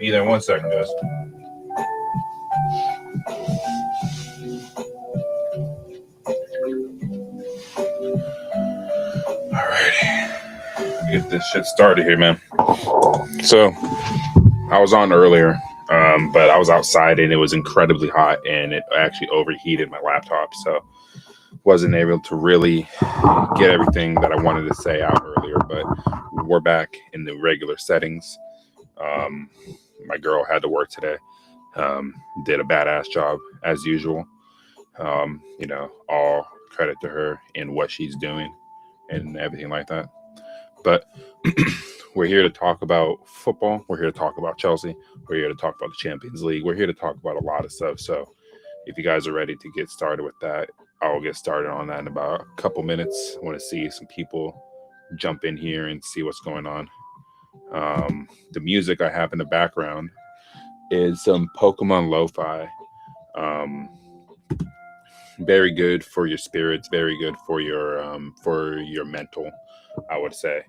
Be there 1 second, guys. Alrighty. Get this shit started here, man. So, I was on earlier, but I was outside and it was incredibly hot and it actually overheated my laptop. So, wasn't able to really get everything that I wanted to say out earlier, but we're back in the regular settings. My girl had to work today. Did a badass job as usual. All credit to her in what she's doing and everything like that. But we're here to talk about football. We're here to talk about Chelsea. We're here to talk about the Champions League. We're here to talk about a lot of stuff. So if you guys are ready to get started with that, I'll get started on that in about a couple minutes. I want to see some people jump in here and see what's going on. The music I have in the background is some Pokemon lo-fi. Very good for your spirits, very good for your mental, I would say.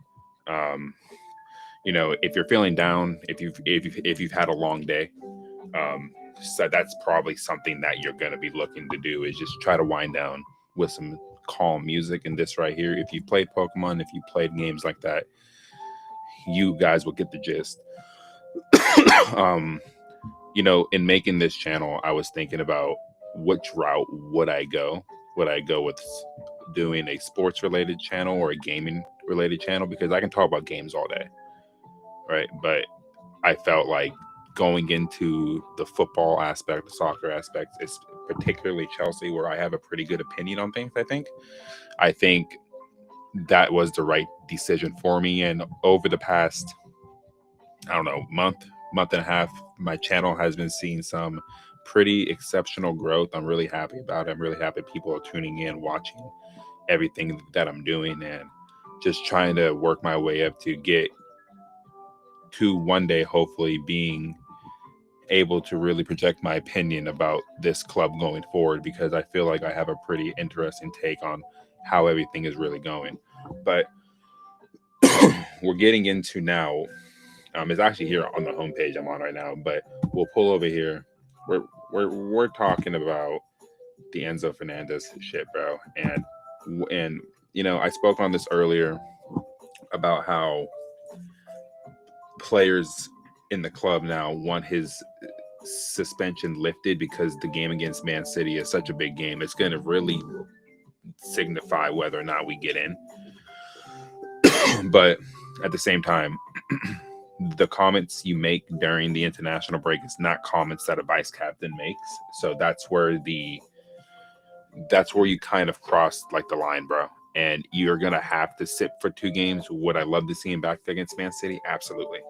If you're feeling down, if you've had a long day, so that's probably something that you're going to be looking to do, is just try to wind down with some calm music. And this right here, if you played Pokemon, if you played games like that, you guys will get the gist. In making this channel, I was thinking about which route would I go. Would I go with doing a sports related channel or a gaming related channel? Because I can talk about games all day, right? But I felt like going into the football aspect, the soccer aspect, is particularly Chelsea, where I have a pretty good opinion on things. I think that was the right decision for me. And over the past, month and a half, my channel has been seeing some pretty exceptional growth. I'm really happy about it. I'm really happy people are tuning in, watching everything that I'm doing, and just trying to work my way up to get to one day, hopefully, being able to really project my opinion about this club going forward, because I feel like I have a pretty interesting take on how everything is really going. But we're getting into now. It's actually here on the homepage I'm on right now, but we'll pull over here. We're talking about the Enzo Fernandez shit, bro. And I spoke on this earlier about how players in the club now want his suspension lifted because the game against Man City is such a big game. It's going to really signify whether or not we get in. But at the same time, the comments you make during the international break is not comments that a vice captain makes. So that's where you kind of cross like the line, bro. And you're going to have to sit for 2 games. Would I love to see him back against Man City? Absolutely.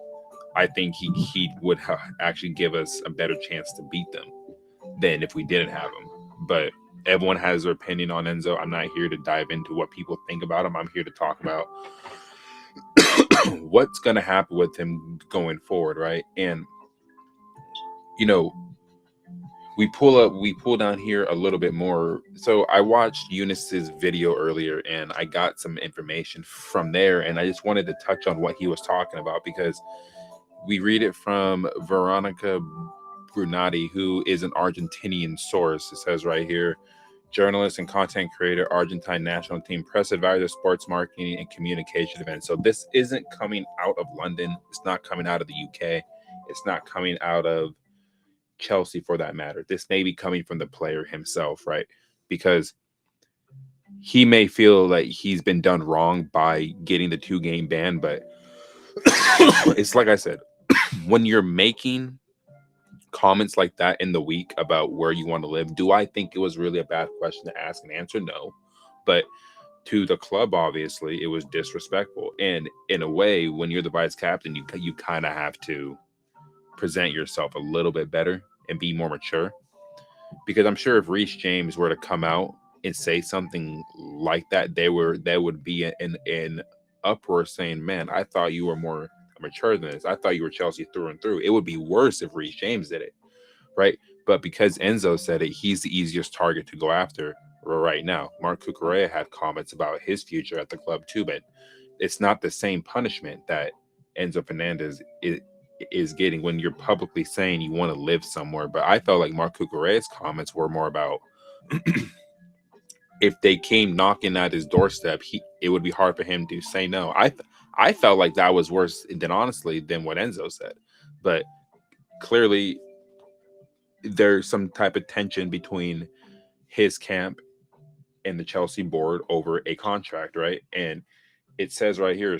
I think he would actually give us a better chance to beat them than if we didn't have him. But everyone has their opinion on Enzo. I'm not here to dive into what people think about him. I'm here to talk about what's going to happen with him going forward, right? And we pull down here a little bit more. So I watched Eunice's video earlier and I got some information from there, and I just wanted to touch on what he was talking about, because we read it from Veronica Brunati, who is an Argentinian source. It says right here, journalist and content creator, Argentine national team, press advisor, sports marketing and communication events. So this isn't coming out of London. It's not coming out of the UK. It's not coming out of Chelsea, for that matter. This may be coming from the player himself, right? Because he may feel like he's been done wrong by getting the 2-game ban, but it's like I said, when you're making comments like that in the week about where you want to live, do I think it was really a bad question to ask and answer? No. But to the club, obviously, it was disrespectful. And in a way, when you're the vice captain, you kind of have to present yourself a little bit better and be more mature. Because I'm sure if Reece James were to come out and say something like that, there would be an uproar saying, man, I thought you were more mature than this. I thought you were Chelsea through and through. It would be worse if Reece James did it, right? But because Enzo said it, he's the easiest target to go after right now. Mark Cucurella had comments about his future at the club too, but it's not the same punishment that Enzo Fernandez is getting when you're publicly saying you want to live somewhere. But I felt like Mark Cucurella's comments were more about if they came knocking at his doorstep, it would be hard for him to say no. I felt like that was worse than honestly than what Enzo said, but clearly there's some type of tension between his camp and the Chelsea board over a contract, right? And it says right here,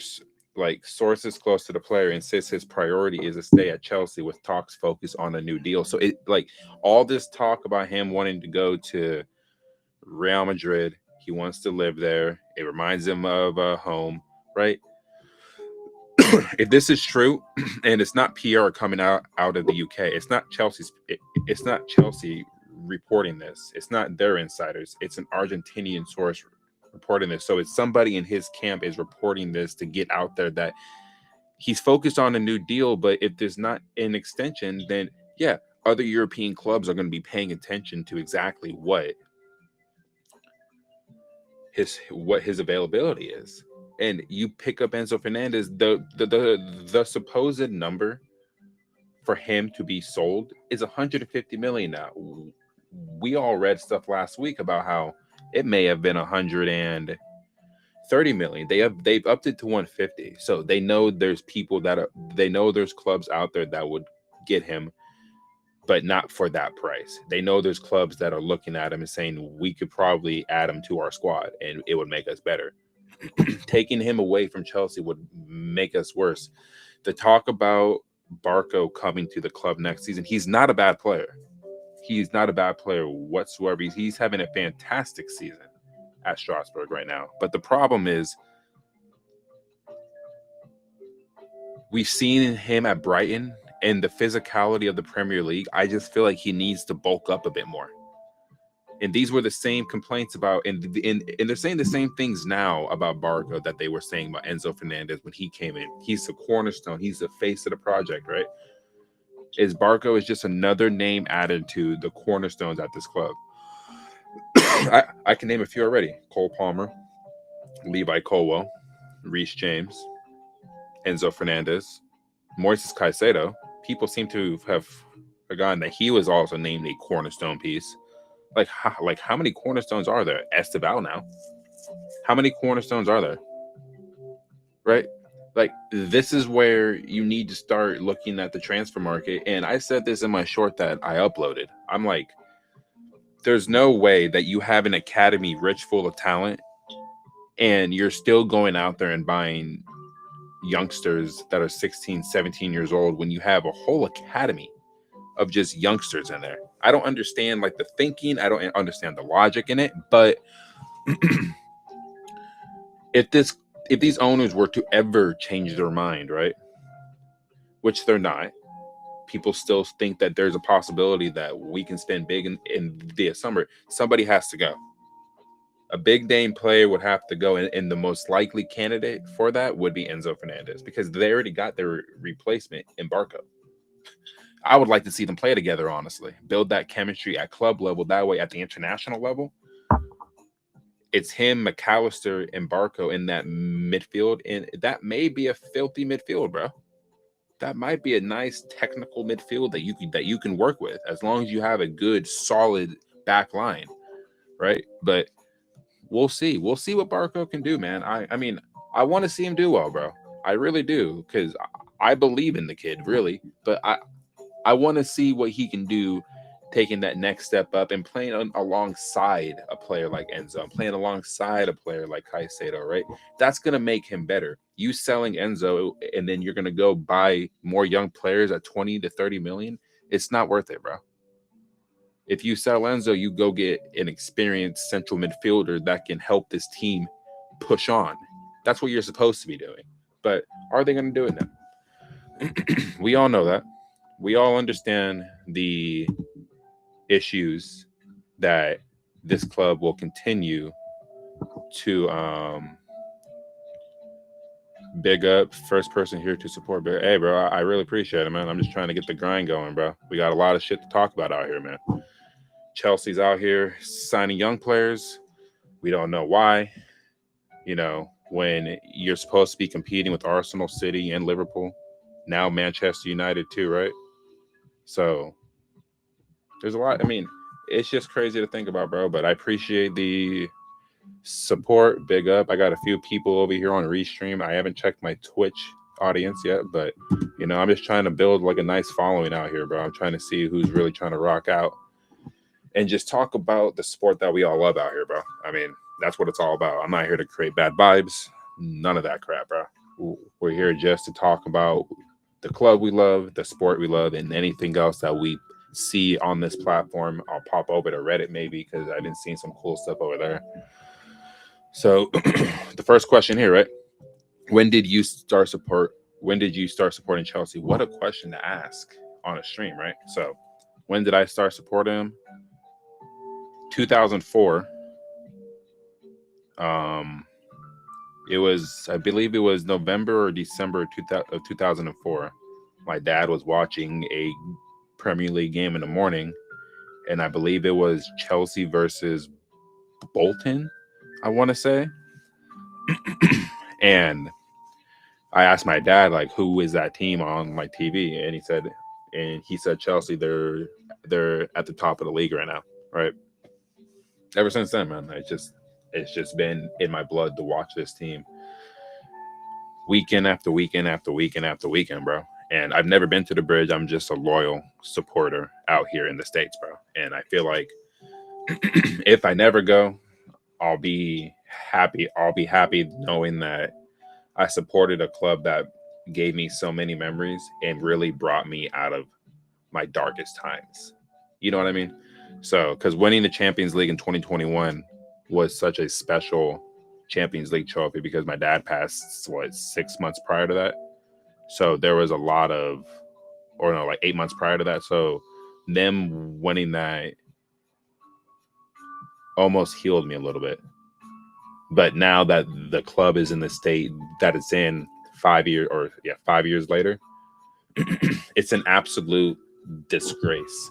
like sources close to the player insist his priority is to stay at Chelsea with talks focused on a new deal. So it like all this talk about him wanting to go to Real Madrid, he wants to live there. It reminds him of home, right? If this is true, and it's not PR coming out of the UK, it's not it's not Chelsea reporting this. It's not their insiders. It's an Argentinian source reporting this. So it's somebody in his camp is reporting this to get out there that he's focused on a new deal. But if there's not an extension, then yeah, other European clubs are going to be paying attention to exactly what his availability is. And you pick up Enzo Fernandez, the supposed number for him to be sold is 150 million now. We all read stuff last week about how it may have been 130 million. They've upped it to 150. So they know there's people they know there's clubs out there that would get him, but not for that price. They know there's clubs that are looking at him and saying we could probably add him to our squad and it would make us better. Taking him away from Chelsea would make us worse. The talk about Barco coming to the club next season, he's not a bad player. He's not a bad player whatsoever. He's having a fantastic season at Strasbourg right now. But the problem is we've seen him at Brighton and the physicality of the Premier League. I just feel like he needs to bulk up a bit more. And these were the same complaints about, and they're saying the same things now about Barco that they were saying about Enzo Fernandez when he came in. He's the cornerstone. He's the face of the project, right? Barco is just another name added to the cornerstones at this club. I can name a few already. Cole Palmer, Levi Colwell, Reece James, Enzo Fernandez, Moises Caicedo. People seem to have forgotten that he was also named a cornerstone piece. Like how many cornerstones are there? Esteval now. How many cornerstones are there? Right? Like this is where you need to start looking at the transfer market. And I said this in my short that I uploaded. I'm like, there's no way that you have an academy rich full of talent and you're still going out there and buying youngsters that are 16, 17 years old when you have a whole academy of just youngsters in there. I don't understand like the thinking. I don't understand the logic in it. But if these owners were to ever change their mind, right, which they're not, people still think that there's a possibility that we can spend big in the summer. Somebody has to go. A big name player would have to go, and the most likely candidate for that would be Enzo Fernandez because they already got their replacement in Barco. I would like to see them play together, honestly. Build that chemistry at club level. That way, at the international level, it's him, McAllister, and Barco in that midfield. And that may be a filthy midfield, bro. That might be a nice technical midfield that you can work with as long as you have a good, solid back line, right? But we'll see. We'll see what Barco can do, man. I mean, I want to see him do well, bro. I really do because I believe in the kid, really. But I want to see what he can do taking that next step up and playing alongside a player like Enzo, and playing alongside a player like Caicedo, right? That's going to make him better. You selling Enzo and then you're going to go buy more young players at 20 to 30 million. It's not worth it, bro. If you sell Enzo, you go get an experienced central midfielder that can help this team push on. That's what you're supposed to be doing. But are they going to do it now? We all know that. We all understand the issues that this club will continue to big up. First person here to support. Hey, bro, I really appreciate it, man. I'm just trying to get the grind going, bro. We got a lot of shit to talk about out here, man. Chelsea's out here signing young players. We don't know why. You know, when you're supposed to be competing with Arsenal, City, and Liverpool, now Manchester United too, right? So there's a lot. I mean, it's just crazy to think about, bro. But I appreciate the support. Big up. I got a few people over here on Restream. I haven't checked my Twitch audience yet, but I'm just trying to build like a nice following out here, bro. I'm trying to see who's really trying to rock out and just talk about the sport that we all love out here, bro. I mean, that's what it's all about. I'm not here to create bad vibes. None of that crap, bro. We're here just to talk about the club we love, the sport we love, and anything else that we see on this platform. I'll pop over to Reddit maybe because I've been seeing some cool stuff over there. So the first question here, right? When did you start supporting Chelsea? What a question to ask on a stream, right? So when did I start supporting him? 2004. I believe it was November or December of 2004. My dad was watching a Premier League game in the morning, and I believe it was Chelsea versus Bolton, I want to say. And I asked my dad, like, who is that team on my TV? And he said Chelsea. They're at the top of the league right now, right? Ever since then, man, it's just been in my blood to watch this team weekend after weekend after weekend after weekend, bro. And I've never been to the bridge. I'm just a loyal supporter out here in the States, bro. And I feel like if I never go, I'll be happy. I'll be happy knowing that I supported a club that gave me so many memories and really brought me out of my darkest times. You know what I mean? So, because winning the Champions League in 2021 was such a special Champions League trophy because my dad passed, 6 months prior to that. So there was a lot of, or no, like 8 months prior to that. So them winning that almost healed me a little bit. But now that the club is in the state that it's in 5 years later, it's an absolute disgrace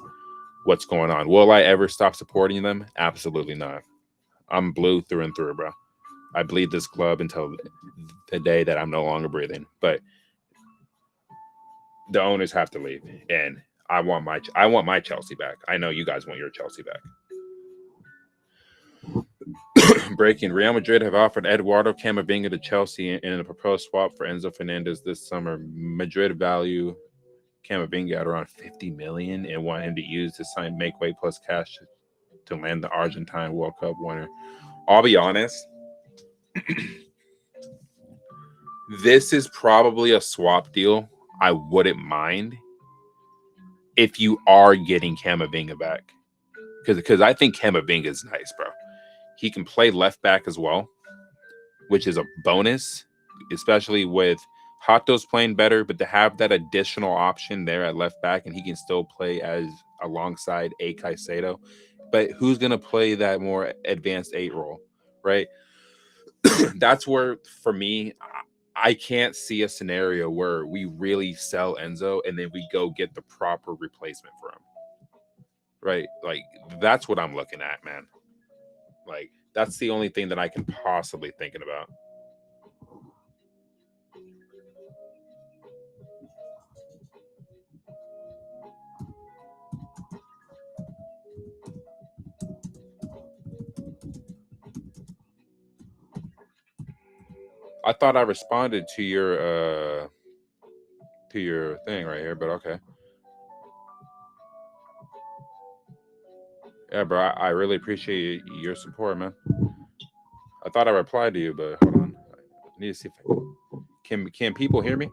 what's going on. Will I ever stop supporting them? Absolutely not. I'm blue through and through, bro. I bleed this club until the day that I'm no longer breathing. But the owners have to leave, and I want my Chelsea back. I know you guys want your Chelsea back. Breaking: Real Madrid have offered Eduardo Camavinga to Chelsea in a proposed swap for Enzo Fernandez this summer. Madrid value Camavinga at around 50 million and want him to use to sign make weight plus cash to land the Argentine World Cup winner. I'll be honest. This is probably a swap deal I wouldn't mind if you are getting Camavinga back. Because I think Camavinga is nice, bro. He can play left back as well, which is a bonus, especially with Hato's playing better, but to have that additional option there at left back, and he can still play as alongside a Caicedo. But who's going to play that more advanced 8 role, right? That's where, for me, I can't see a scenario where we really sell Enzo and then we go get the proper replacement for him, right? Like, that's what I'm looking at, man. Like, that's the only thing that I can possibly thinking about. I thought I responded to your thing right here, but okay. Yeah, bro, I really appreciate your support, man. I thought I replied to you, but hold on. I need to see if can people hear me?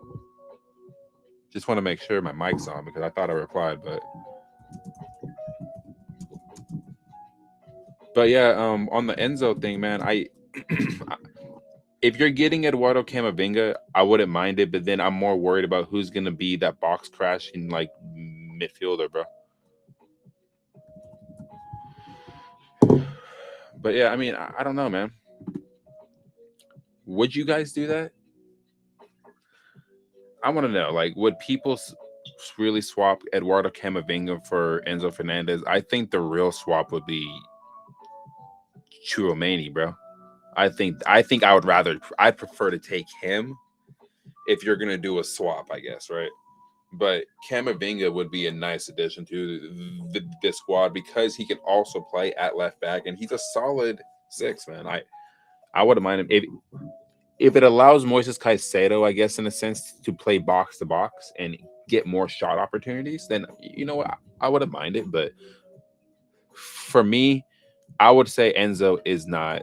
Just want to make sure my mic's on because I thought I replied, but yeah, on the Enzo thing, man, if you're getting Eduardo Camavinga, I wouldn't mind it, but then I'm more worried about who's gonna be that box crashing like midfielder, bro. But yeah, I mean, I don't know, man. Would you guys do that? I want to know, like, would people really swap Eduardo Camavinga for Enzo Fernandez? I think the real swap would be Chouameni, bro. I think I'd prefer to take him if you're gonna do a swap, I guess, right? But Camavinga would be a nice addition to the squad because he can also play at left back, and he's a solid six, man. I wouldn't mind him if it allows Moises Caicedo, I guess, in a sense, to play box to box and get more shot opportunities. Then you know what, I wouldn't mind it. But for me, I would say Enzo is not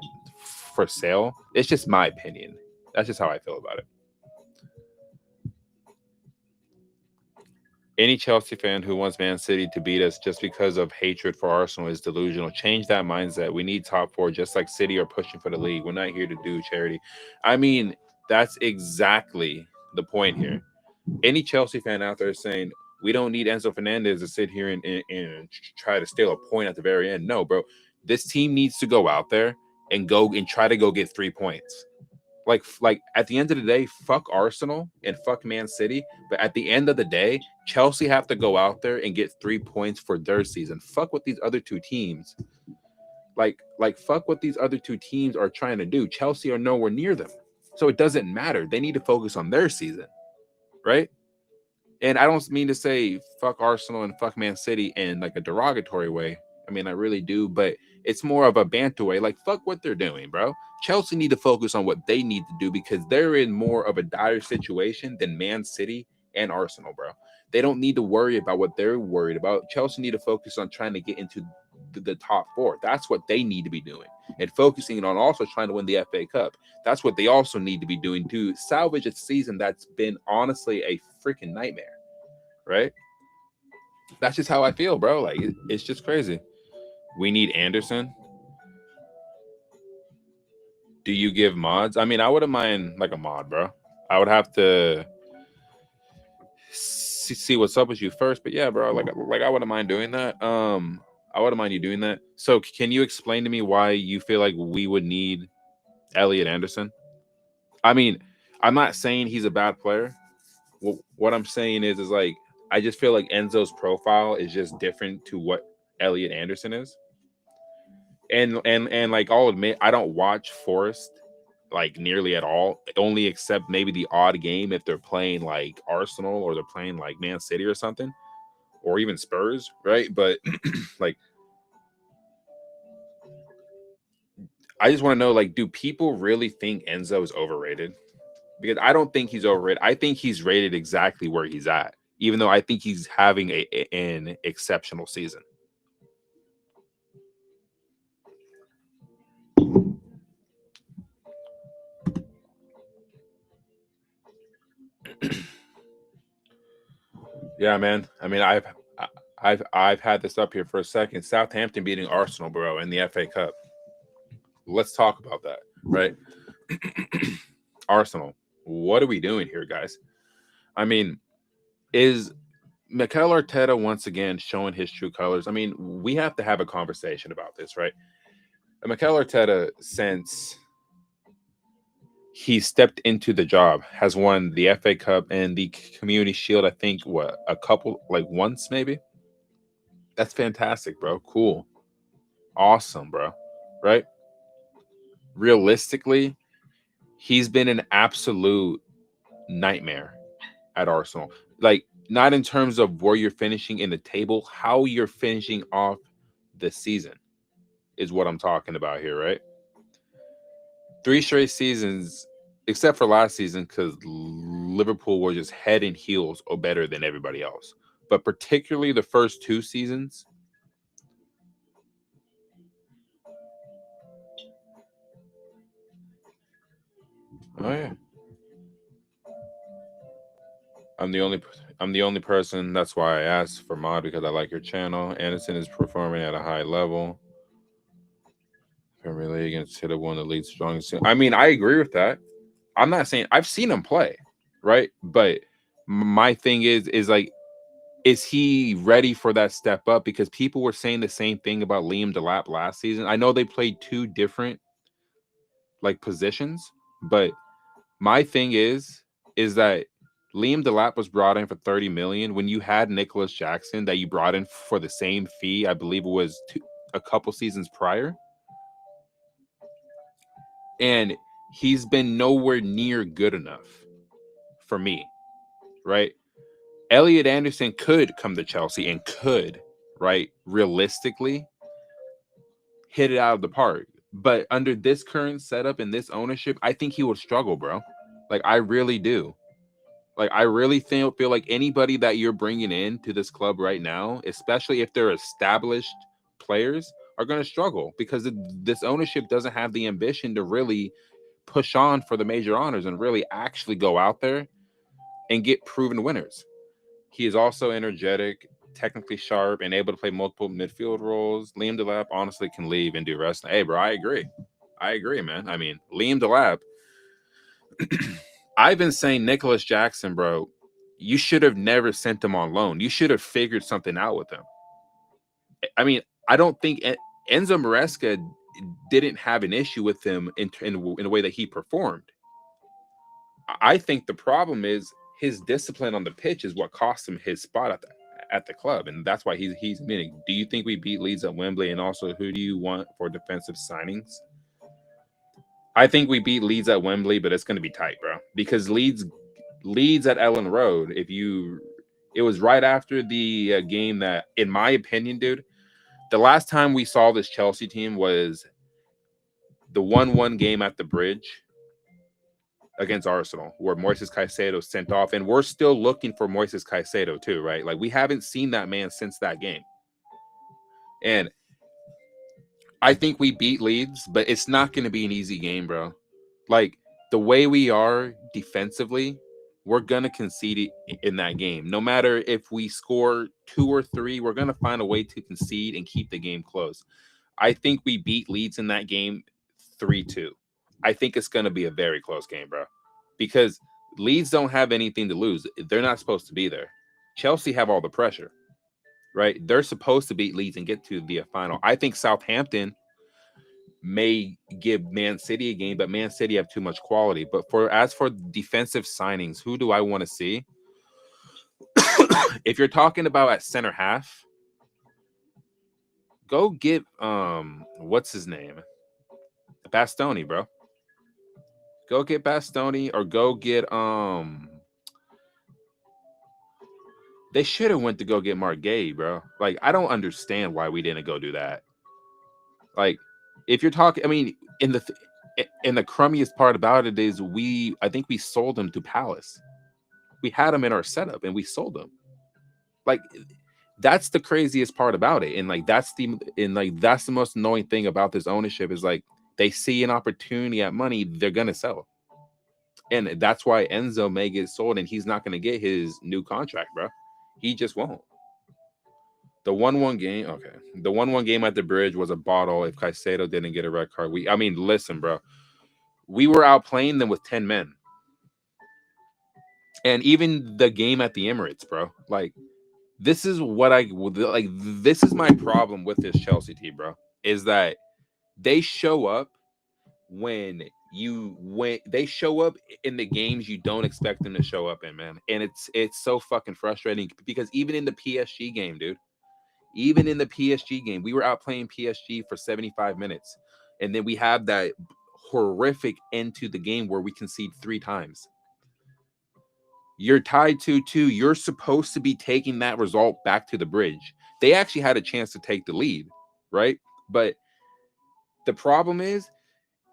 for sale. It's just my opinion. That's just how I feel about it. Any Chelsea fan who wants Man City to beat us just because of hatred for Arsenal is delusional. Change that mindset. We need top four, just like City are pushing for the league. We're not here to do charity. I mean, that's exactly the point here. Any Chelsea fan out there saying we don't need Enzo Fernandez to sit here and try to steal a point at the very end. No, bro. This team needs to go out there and go and try to go get 3 points. Like at the end of the day, fuck Arsenal and fuck Man City. But at the end of the day, Chelsea have to go out there and get 3 points for their season. Fuck what these other two teams fuck what these other two teams are trying to do. Chelsea are nowhere near them. So it doesn't matter. They need to focus on their season, right? And I don't mean to say fuck Arsenal and fuck Man City in like a derogatory way. I mean, I really do, but it's more of a banter way. Like, fuck what they're doing, bro. Chelsea need to focus on what they need to do because they're in more of a dire situation than Man City and Arsenal, bro. They don't need to worry about what they're worried about. Chelsea need to focus on trying to get into the top four. That's what they need to be doing. And focusing on also trying to win the FA Cup. That's what they also need to be doing to salvage a season that's been honestly a freaking nightmare, right? That's just how I feel, bro. Like, it's just crazy. We need Anderson. Do you give mods? I mean, I wouldn't mind like a mod, bro. I would have to see what's up with you first, but yeah, bro. Like I wouldn't mind doing that. I wouldn't mind you doing that. So, can you explain to me why you feel like we would need Elliot Anderson? I mean, I'm not saying he's a bad player. What I'm saying is like I just feel like Enzo's profile is just different to what Elliot Anderson is. And like I'll admit, I don't watch Forest like nearly at all, only except maybe the odd game if they're playing like Arsenal or they're playing like Man City or something, or even Spurs, right? But like I just want to know, like, do people really think Enzo is overrated? Because I don't think he's overrated. I think he's rated exactly where he's at, even though I think he's having an exceptional season. Yeah, man. I mean, I've had this up here for a second. Southampton beating Arsenal, bro, in the FA Cup. Let's talk about that, right? Arsenal. What are we doing here, guys? I mean, is Mikel Arteta once again showing his true colors? I mean, we have to have a conversation about this, right? Mikel Arteta, since he stepped into the job, has won the FA Cup and the Community Shield, I think, what, a couple, like once maybe? That's fantastic, bro. Cool. Awesome, bro. Right? Realistically, he's been an absolute nightmare at Arsenal. Like, not in terms of where you're finishing in the table, how you're finishing off the season is what I'm talking about here, right? 3 straight seasons, except for last season, because Liverpool were just head and heels or better than everybody else. But particularly the first 2 seasons. Oh yeah. I'm the only I'm the only person. That's why I asked for mod because I like your channel. Anderson is performing at a high level. Premier League and considered one of the league's strongest. I mean, I agree with that. I'm not saying I've seen him play, right? But my thing is like, is he ready for that step up? Because people were saying the same thing about Liam Delap last season. I know they played two different like positions, but my thing is that Liam Delap was brought in for 30 million when you had Nicholas Jackson that you brought in for the same fee. I believe it was a couple seasons prior. And he's been nowhere near good enough for me, right? Elliot Anderson could come to Chelsea and could, right, realistically hit it out of the park. But under this current setup and this ownership, I think he would struggle, bro. Like, I really do. Like, I really feel like anybody that you're bringing in to this club right now, especially if they're established players, are going to struggle because this ownership doesn't have the ambition to really push on for the major honors and really actually go out there and get proven winners. He is also energetic, technically sharp, and able to play multiple midfield roles. Liam Delap honestly can leave and do wrestling. Hey, bro, I agree. I agree, man. I mean, Liam Delap, I've been saying Nicholas Jackson, bro, you should have never sent him on loan. You should have figured something out with him. I mean, I don't think Enzo Maresca didn't have an issue with him in a way that he performed. I think the problem is his discipline on the pitch is what cost him his spot at the club, and that's why he's meaning. Do you think we beat Leeds at Wembley? And also, who do you want for defensive signings? I think we beat Leeds at Wembley, but it's going to be tight, bro. Because Leeds at Ellen Road. It was right after the game that, in my opinion, dude, the last time we saw this Chelsea team was the 1-1 game at the Bridge against Arsenal, where Moises Caicedo sent off, and we're still looking for Moises Caicedo too, right? Like, we haven't seen that man since that game. And I think we beat Leeds, but it's not going to be an easy game, bro. Like, the way we are defensively, we're going to concede in that game. No matter if we score 2 or 3, we're going to find a way to concede and keep the game close. I think we beat Leeds in that game 3-2. I think it's going to be a very close game, bro, because Leeds don't have anything to lose. They're not supposed to be there. Chelsea have all the pressure, right? They're supposed to beat Leeds and get to the final. I think Southampton may give Man City a game, but Man City have too much quality. But as for defensive signings, who do I want to see? If you're talking about at center half, go get what's his name? Bastoni, bro. Go get Bastoni, or go get they should have went to go get Mark Gay, bro. Like, I don't understand why we didn't go do that. Like, if you're talking, I mean, in the crummiest part about it is I think we sold him to Palace. We had him in our setup and we sold him. Like, that's the craziest part about it. And that's the most annoying thing about this ownership is, like, they see an opportunity at money, they're gonna sell. And that's why Enzo may get sold and he's not gonna get his new contract, bro. He just won't. The 1-1 game, okay. The 1-1 game at the Bridge was a bottle if Caicedo didn't get a red card. Listen, bro. We were outplaying them with 10 men. And even the game at the Emirates, bro. Like, this is this is my problem with this Chelsea team, bro. Is that they show up they show up in the games you don't expect them to show up in, man. And it's so fucking frustrating because even in the PSG game, dude, even in the PSG game, we were outplaying PSG for 75 minutes. And then we have that horrific end to the game where we concede 3 times. You're tied 2-2. You're supposed to be taking that result back to the Bridge. They actually had a chance to take the lead, right? But the problem is,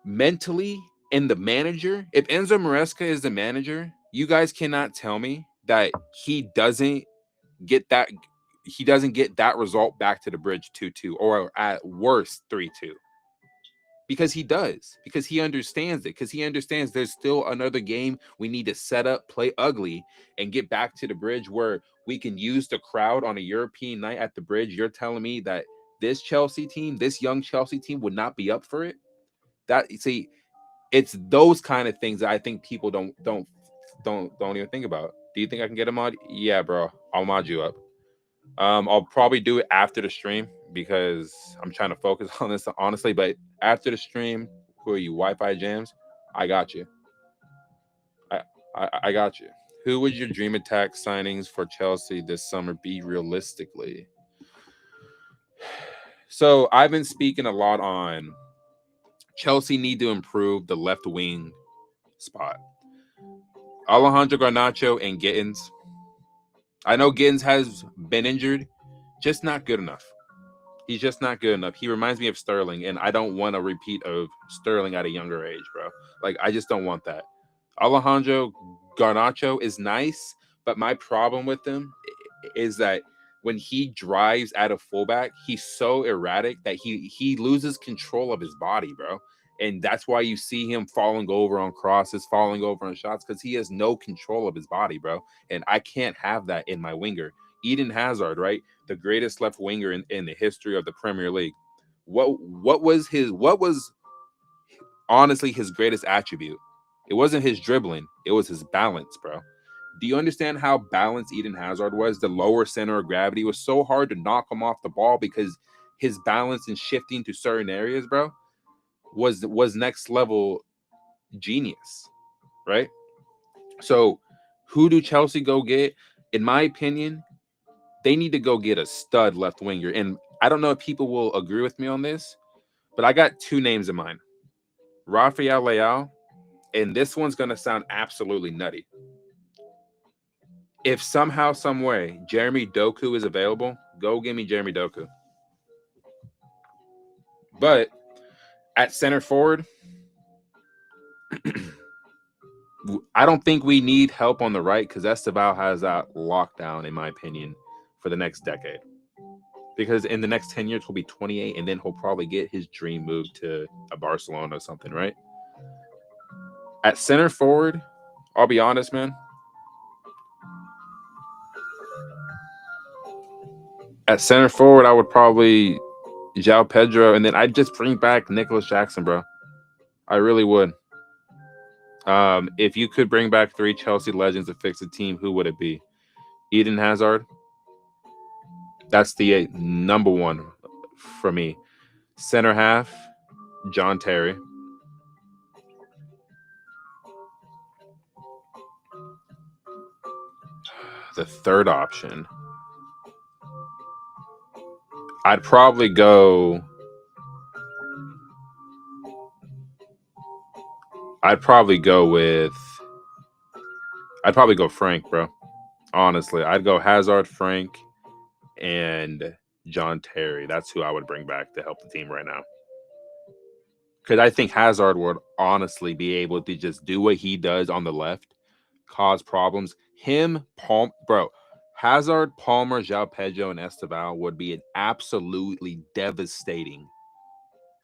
mentally, and the manager, if Enzo Maresca is the manager, you guys cannot tell me that he doesn't get that result back to the Bridge 2-2, or at worst 3-2. Because he does. Because he understands it. Because he understands there's still another game we need to set up, play ugly, and get back to the Bridge where we can use the crowd on a European night at the Bridge. You're telling me that this Chelsea team, this young Chelsea team, would not be up for it? It's those kind of things that I think people don't even think about. Do you think I can get a mod? Yeah, bro. I'll mod you up. I'll probably do it after the stream because I'm trying to focus on this, honestly. But after the stream, who are you? Wi-Fi Jams? I got you. I got you. Who would your dream attack signings for Chelsea this summer be realistically? So I've been speaking a lot on Chelsea need to improve the left wing spot. Alejandro Garnacho and Gittins. I know Gittins has been injured, just not good enough. He's just not good enough. He reminds me of Sterling, and I don't want a repeat of Sterling at a younger age, bro. Like, I just don't want that. Alejandro Garnacho is nice, but my problem with him is that when he drives at a fullback, he's so erratic that he loses control of his body, bro. And that's why you see him falling over on crosses, falling over on shots, because he has no control of his body, bro. And I can't have that in my winger. Eden Hazard, right? The greatest left winger in the history of the Premier League. What was honestly his greatest attribute? It wasn't his dribbling, it was his balance, bro. Do you understand how balanced Eden Hazard was? The lower center of gravity was so hard to knock him off the ball because his balance and shifting to certain areas, bro, was next level genius, right? So, who do Chelsea go get? In my opinion, they need to go get a stud left winger. And I don't know if people will agree with me on this, but I got two names in mind. Rafael Leao, and this one's going to sound absolutely nutty. If somehow, some way, Jeremy Doku is available, go give me Jeremy Doku. But at center forward, I don't think we need help on the right because Esteval has that lockdown, in my opinion, for the next decade. Because in the next 10 years, he'll be 28, and then he'll probably get his dream move to a Barcelona or something, right? At center forward, I'll be honest, man. At center forward, I would probably João Pedro, and then I'd just bring back Nicholas Jackson, bro. I really would. If you could bring back three Chelsea legends to fix a team, who would it be? Eden Hazard. That's the number one for me. Center half, John Terry. The third option, I'd probably go. I'd probably go with. I'd probably go Frank, bro. Honestly, I'd go Hazard, Frank, and John Terry. That's who I would bring back to help the team right now. Because I think Hazard would honestly be able to just do what he does on the left, cause problems. Bro, Hazard, Palmer, João Pedro, and Esteval would be an absolutely devastating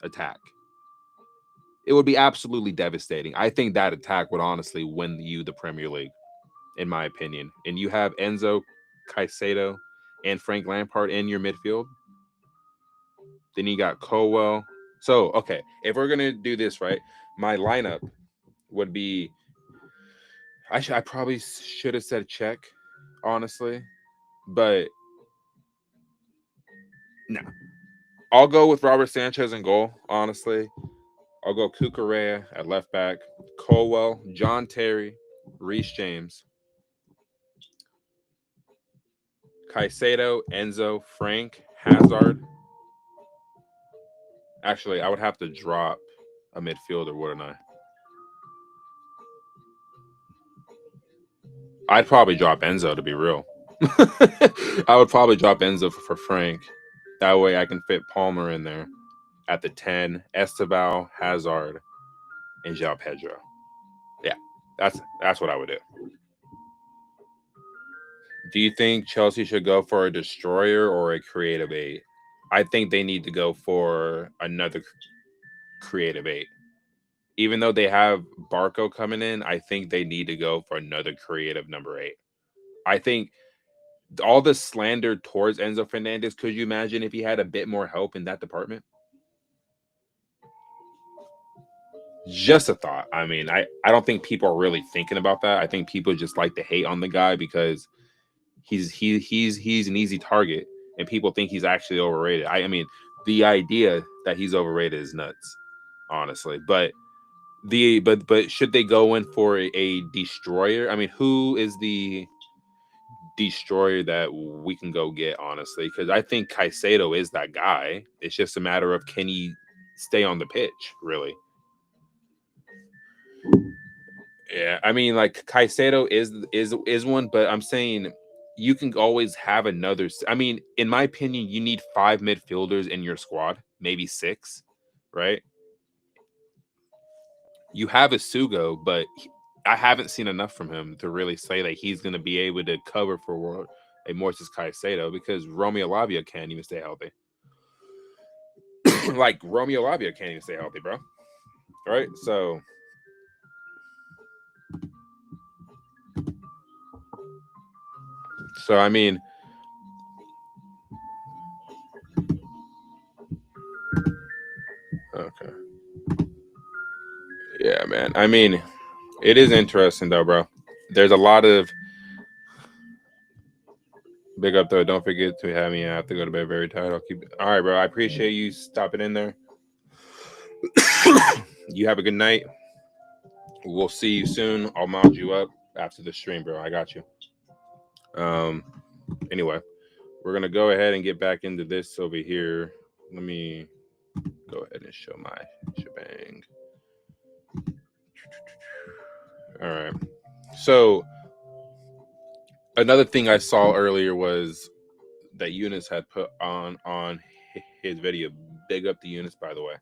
attack. It would be absolutely devastating. I think that attack would honestly win you the Premier League, in my opinion. And you have Enzo, Caicedo, and Frank Lampard in your midfield. Then you got Colwell. So, okay, if we're gonna do this right, my lineup would be. I probably should have said check, honestly, but no. I'll go with Robert Sanchez in goal. Honestly, I'll go Cucurella at left back, Colwell, John Terry, Reece James, Caicedo, Enzo, Frank, Hazard. Actually, I would have to drop a midfielder, wouldn't I? I'd probably drop Enzo to be real. I would probably drop Enzo for Frank. That way I can fit Palmer in there at the 10, Esteval, Hazard, and João Pedro. Yeah, that's what I would do. Do you think Chelsea should go for a destroyer or a creative eight? I think they need to go for another creative eight. Even though they have Barco coming in, I think they need to go for another creative number eight. I think all the slander towards Enzo Fernandez, could you imagine if he had a bit more help in that department? Just a thought. I mean, I don't think people are really thinking about that. I think people just like to hate on the guy because he's an easy target and people think he's actually overrated. I mean, the idea that he's overrated is nuts, honestly. But should they go in for a destroyer? I mean, who is the destroyer that we can go get, honestly? Because I think Caicedo is that guy. It's just a matter of can he stay on the pitch, really? Yeah, I mean, like Caicedo is one, but I'm saying you can always have another. I mean, in my opinion, you need 5 midfielders in your squad, maybe 6, right? You have a Sugo, but I haven't seen enough from him to really say that he's going to be able to cover for a Moises Caicedo because Romeo Lavia can't even stay healthy. Like Romeo Lavia can't even stay healthy, bro. Right? So I mean, okay, yeah, man. I mean, it is interesting though, bro. There's a lot of big up though. Don't forget to have me. I have to go to bed very tired. I'll keep. All right, bro. I appreciate you stopping in there. You have a good night. We'll see you soon. I'll mod you up after the stream, bro. I got you. Um. Anyway, we're gonna go ahead and get back into this over here. Let me go ahead and show my shebang. All right. So another thing I saw earlier was that Eunice had put on his video. Big up to Eunice, by the way.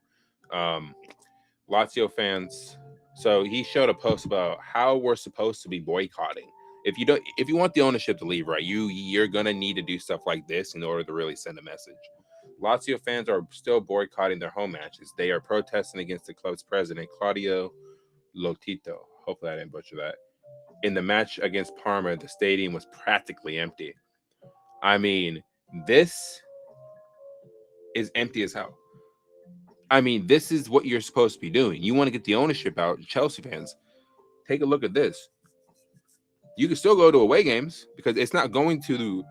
Lazio fans. So he showed a post about how we're supposed to be boycotting. If you want the ownership to leave, right, you're gonna need to do stuff like this in order to really send a message. Lazio fans are still boycotting their home matches. They are protesting against the club's president, Claudio Lotito. Hopefully I didn't butcher that. In the match against Parma, the stadium was practically empty. I mean, this is empty as hell. I mean, this is what you're supposed to be doing. You want to get the ownership out, Chelsea fans. Take a look at this. You can still go to away games because it's not going to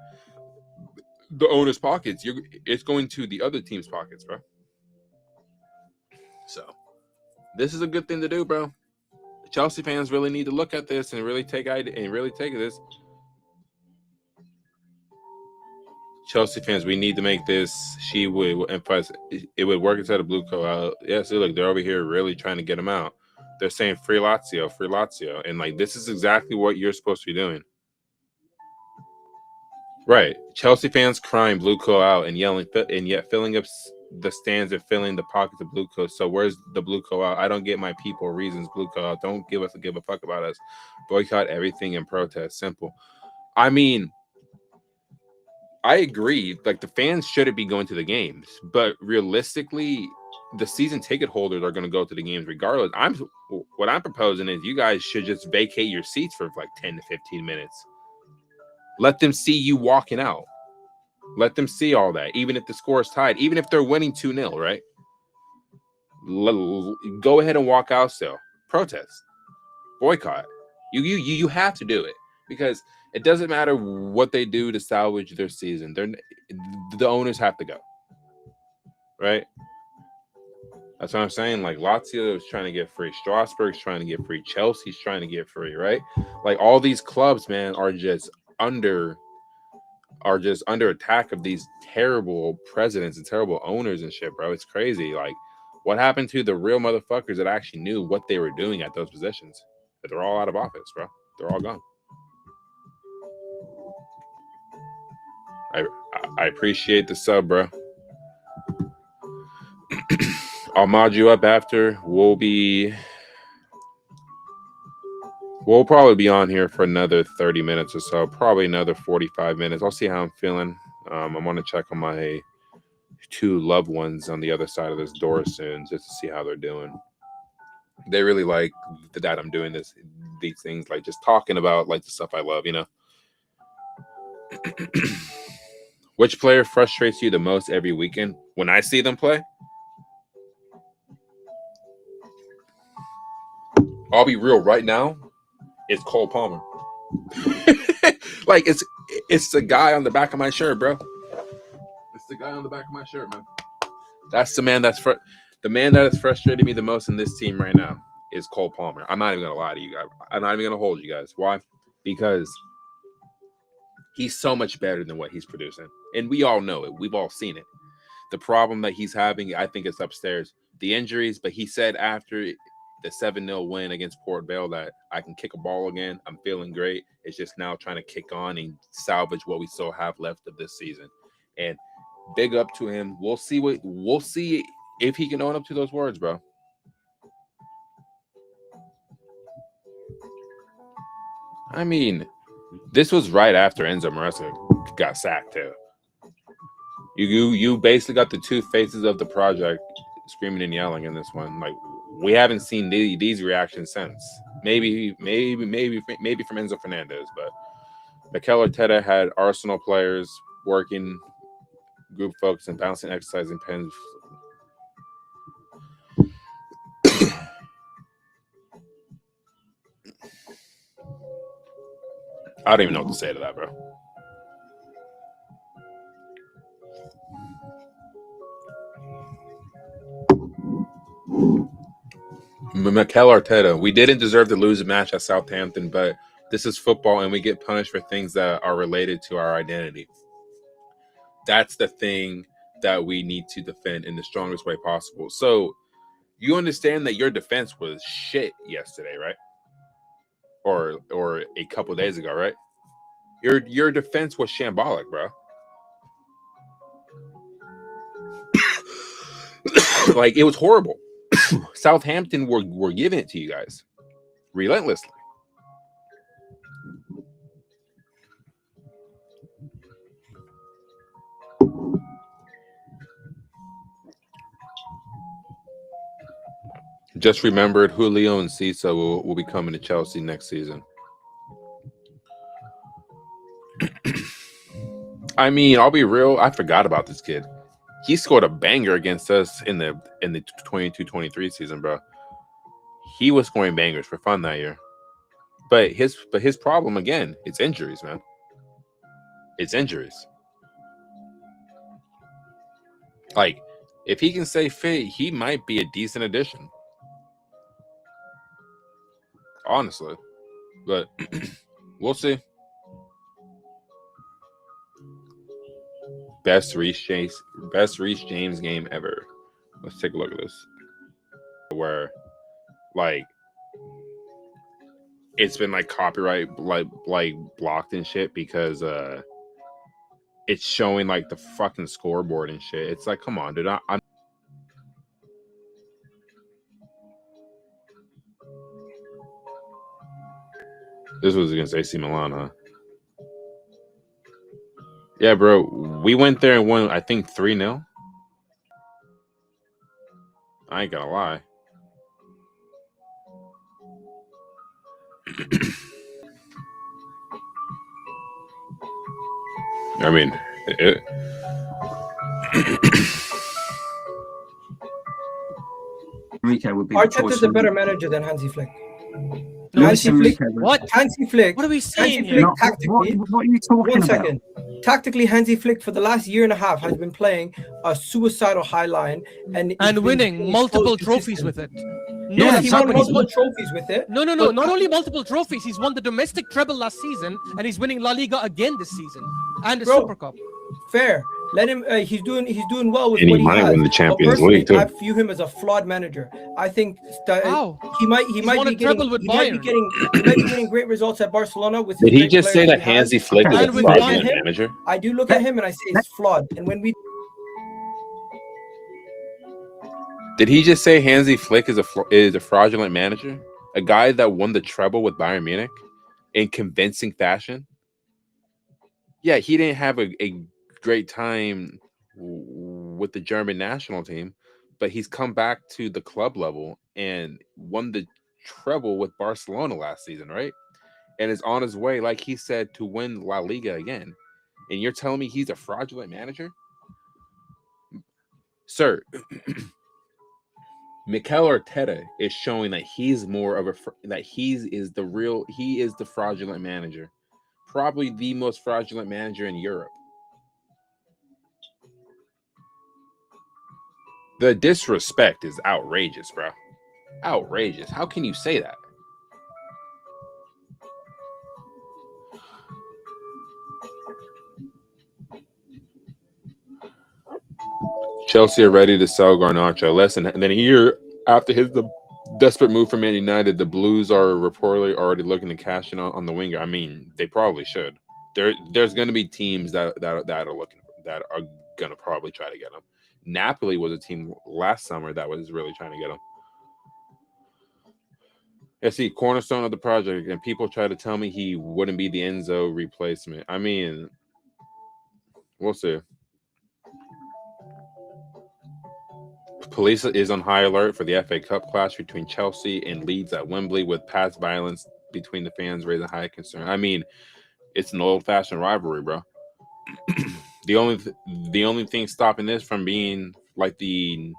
the owner's pockets. It's going to the other team's pockets, bro. So this is a good thing to do, bro. Chelsea fans really need to look at this and really take this. Chelsea fans, we need to make this. She would emphasize it would work instead of Blue Co. Yeah, see, look, they're over here really trying to get them out. They're saying free Lazio, and like this is exactly what you're supposed to be doing. Right. Chelsea fans crying Blue Co out and yelling, and yet filling up the stands and filling the pockets of Blue Co. So where's the Blue Co out? I don't get my people reasons Blue Co out. Don't give a fuck about us. Boycott everything and protest. Simple. I mean, I agree. Like the fans shouldn't be going to the games, but realistically, the season ticket holders are going to go to the games regardless. What I'm proposing is you guys should just vacate your seats for like 10 to 15 minutes. Let them see you walking out. Let them see all that, even if the score is tied, even if they're winning 2-0, right? Go ahead and walk out still. Protest. Boycott. You have to do it because it doesn't matter what they do to salvage their season. The owners have to go. Right? That's what I'm saying. Like Lazio is trying to get free. Strasbourg's trying to get free. Chelsea's trying to get free, right? Like all these clubs, man, are just under attack of these terrible presidents and terrible owners and shit, bro. It's crazy. Like, what happened to the real motherfuckers that actually knew what they were doing at those positions? But they're all out of office, bro. They're all gone. I appreciate the sub, bro. I'll mod you up after. We'll probably be on here for another 30 minutes or so, probably another 45 minutes. I'll see how I'm feeling. I'm going to check on my 2 loved ones on the other side of this door soon just to see how they're doing. They really like that I'm doing these things, like just talking about like the stuff I love, you know. Which player frustrates you the most every weekend? When I see them play, I'll be real right now, it's Cole Palmer. Like it's the guy on the back of my shirt, bro. It's the guy on the back of my shirt, man. That's the man the man that has frustrated me the most in this team right now is Cole Palmer. I'm not even gonna lie to you guys. I'm not even gonna hold you guys. Why? Because he's so much better than what he's producing, and we all know it. We've all seen it. The problem that he's having, I think, is upstairs. The injuries, but he said after the 7-0 win against Port Vale that I can kick a ball again. I'm feeling great. It's just now trying to kick on and salvage what we still have left of this season. And big up to him. We'll see if he can own up to those words, bro. I mean, this was right after Enzo Maressa got sacked too. You basically got the two faces of the project screaming and yelling in this one. Like, we haven't seen these reactions since. Maybe from Enzo Fernandez, but Mikel Arteta had Arsenal players working group focus and bouncing exercise and pens. I don't even know what to say to that, bro. Mikel Arteta, we didn't deserve to lose a match at Southampton, but this is football and we get punished for things that are related to our identity. That's the thing that we need to defend in the strongest way possible. So you understand that your defense was shit yesterday, right? Or a couple days ago, right? Your defense was shambolic, bro. Like, it was horrible. Southampton were giving it to you guys relentlessly. Just remembered Julio and Cisa will be coming to Chelsea next season. I mean, I'll be real. I forgot about this kid. He scored a banger against us in the 22-23 season, bro. He was scoring bangers for fun that year. But his problem again, it's injuries, man. It's injuries. Like, if he can stay fit, he might be a decent addition. Honestly. But we'll see. Best Reece James game ever. Let's take a look at this. Where, like, it's been like copyright like blocked and shit because it's showing like the fucking scoreboard and shit. It's like, come on, dude. I'm This was against AC Milan, huh? Yeah, bro. We went there and won, I think, 3-0. I ain't gonna lie. I mean, Arteta's a better manager than Hansi Flick. Hansi Flick. What? Hansi Flick. What are we saying Hansi Flick here? tactically. What are you talking One about? second. Tactically, Hansi Flick for the last year and a half has been playing a suicidal high line and winning multiple trophies with it. Yes, he won multiple trophies with it. No. Not only multiple trophies, he's won the domestic treble last season, and he's winning La Liga again this season, and the Super Cup. Fair. Let him. He's doing well with and what he he might has. win the Champions League too. I view him as a flawed manager. I think that he might be getting great results at Barcelona with. Did he just say that Hansi Flick is a fraudulent manager? I do look at him and I say it's flawed. And when we Did he just say Hansi Flick is a fraudulent manager? A guy that won the treble with Bayern Munich in convincing fashion? Yeah, he didn't have a great time with the German national team, but he's come back to the club level and won the treble with Barcelona last season, right? And is on his way, like he said, to win La Liga again. And you're telling me he's a fraudulent manager? Sir, Mikel Arteta is showing that he's more of he is the fraudulent manager. Probably the most fraudulent manager in Europe. The disrespect is outrageous, bro. Outrageous. How can you say that? Chelsea are ready to sell Garnacho. Less than a year after his Desperate move from Man United. The Blues are reportedly already looking to cash in on the winger. I mean, they probably should. There's going to be teams that are looking that are going to probably try to get him. Napoli was a team last summer that was really trying to get him. I see cornerstone of the project, and people try to tell me he wouldn't be the Enzo replacement. I mean, we'll see. Police is on high alert for the FA Cup clash between Chelsea and Leeds at Wembley, with past violence between the fans raising high concern. I mean, it's an old-fashioned rivalry, bro. The only thing stopping this from being like the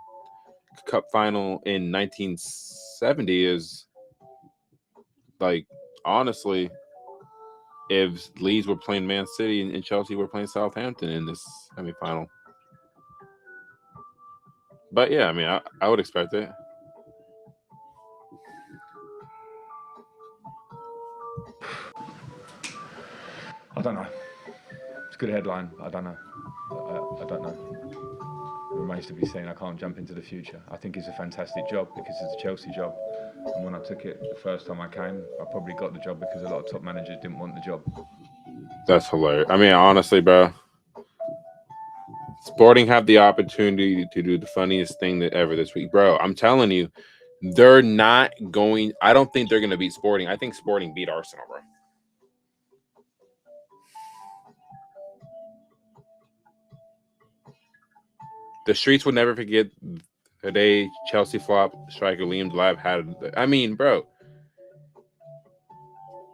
Cup final in 1970 is, like, honestly, if Leeds were playing Man City and Chelsea were playing Southampton in this semifinal. But yeah, I mean, I would expect it. I don't know. It's a good headline. I don't know. I don't know. It remains to be seen. I can't jump into the future. I think it's a fantastic job because it's a Chelsea job. And when I took it the first time I came, I probably got the job because a lot of top managers didn't want the job. That's hilarious. I mean, honestly, bro, Sporting have the opportunity to do the funniest thing that ever this week, bro. I'm telling you, they're not going. I don't think they're going to beat Sporting. I think Sporting beat Arsenal, bro. The streets will never forget the day Chelsea flop striker Liam Delap had. I mean, bro,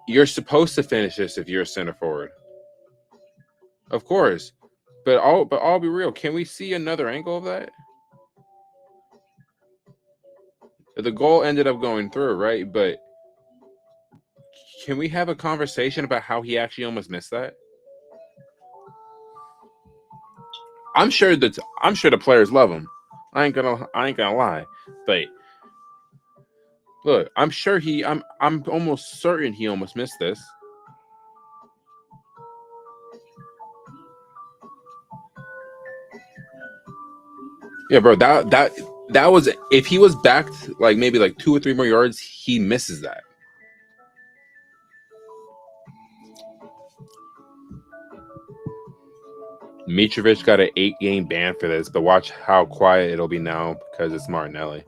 you're supposed to finish this if you're a center forward, of course. But I'll be real. Can we see another angle of that? The goal ended up going through, right? But can we have a conversation about how he actually almost missed that? I'm sure the players love him. I ain't gonna lie. But look, I'm almost certain he almost missed this. Yeah, bro, that was, if he was backed like maybe like 2 or 3 more yards, he misses that. Mitrovic got an 8-game ban for this, but watch how quiet it'll be now because it's Martinelli.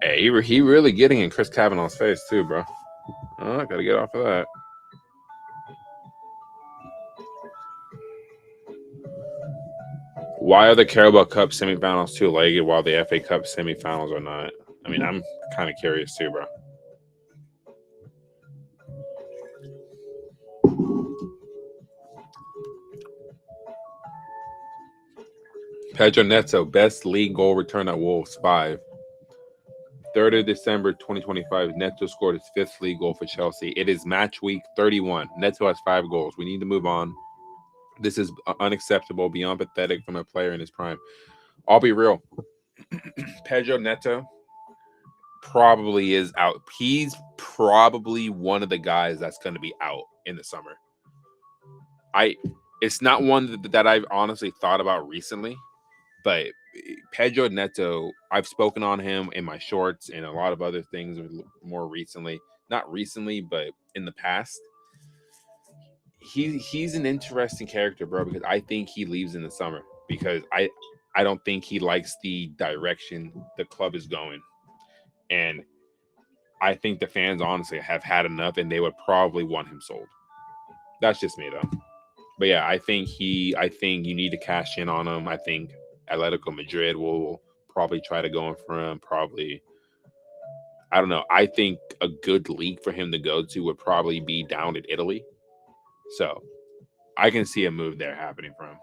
Hey, he really getting in Chris Kavanaugh's face too, bro. Oh, I gotta get off of that. Why are the Carabao Cup semifinals two-legged while the FA Cup semifinals are not? I mean, I'm kind of curious too, bro. Pedro Neto, best league goal return at Wolves, 5. 3rd of December 2025, Neto scored his 5th league goal for Chelsea. It is match week 31. Neto has 5 goals. We need to move on. This is unacceptable, beyond pathetic from a player in his prime. I'll be real. Pedro Neto probably is out. He's probably one of the guys that's going to be out in the summer. It's not one that I've honestly thought about recently, but Pedro Neto, I've spoken on him in my shorts and a lot of other things more recently. Not recently, but in the past. He's an interesting character, bro, because I think he leaves in the summer because I don't think he likes the direction the club is going. And I think the fans honestly have had enough and they would probably want him sold. That's just me though. But yeah, I think you need to cash in on him. I think Atletico Madrid will probably try to go in for him. Probably, I don't know. I think a good league for him to go to would probably be down in Italy. So I can see a move there happening for him.